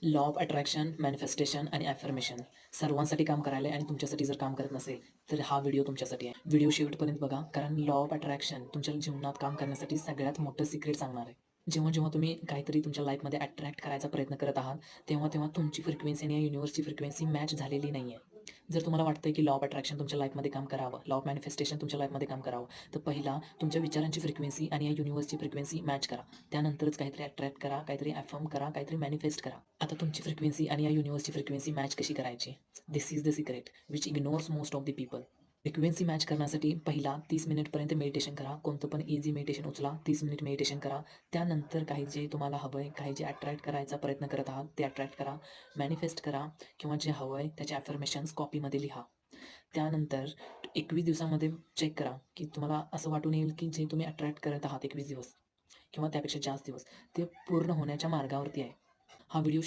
Law of attraction, manifestation आणि affirmation सर्वांसाठी काम करायला आहे आणि तुमच्यासाठी जर काम करत नसेल तर हा व्हिडिओ तुमच्यासाठी आहे. व्हिडिओ शेवटपर्यंत बघा, कारण लॉ ऑफ अट्रॅक्शन तुमच्या जीवनात काम करण्यासाठी सगळ्यात मोठं सिक्रेट सांगणार आहे. जेव्हा जेव्हा तुम्ही काहीतरी तुमच्या लाईफमध्ये अट्रॅक्ट करायचा प्रयत्न करत आहात, तेव्हा तेव्हा तुमची फ्रिक्वेन्सी आणि या युनिव्हर्सची फ्रिक्वेन्सी मॅच झालेली नाही आहे. जर तुम्हाला वाटतंय की लॉ ऑफ अट्रॅक्शन तुमच्या लाईफमध्ये काम करावं, लॉ ऑफ मॅनिफेस्टेशन तुमच्या लाईफमध्ये काम करावं, तर पहिला तुमच्या विचारांची फ्रिक्वेन्सी आणि या युनिव्हर्सची फ्रिक्वेन्सी मॅच करा. त्यानंतरच काहीतरी अट्रॅक्ट करा, काहीतरी अफर्म करा, काहीतरी मॅनिफेस्ट करा. आता तुमची फ्रिक्वेन्सी आणि या युनिव्हर्सची फ्रिक्वेन्सी मॅच कशी करायची? This is the secret which ignores most of the people. Frequency match करण्यासाठी पहिला 30 मिनिटपर्यंत मेडिटेशन करा. कोणतं पण इझी मेडिटेशन उचला, 30 मिनिट मेडिटेशन करा. त्यानंतर काही जे तुम्हाला हवं आहे, काही जे अट्रॅक्ट करायचा प्रयत्न करत आहात ते अट्रॅक्ट करा, मॅनिफेस्ट करा किंवा जे हवं आहे त्याचे ॲफर्मेशन्स कॉपीमध्ये लिहा. त्यानंतर 21 दिवसामध्ये चेक करा की तुम्हाला असं वाटून येईल की जे तुम्ही अट्रॅक्ट करत आहात 21 दिवस किंवा त्यापेक्षा जास्त दिवस, ते पूर्ण होण्याच्या मार्गावरती आहे. हा व्हिडिओ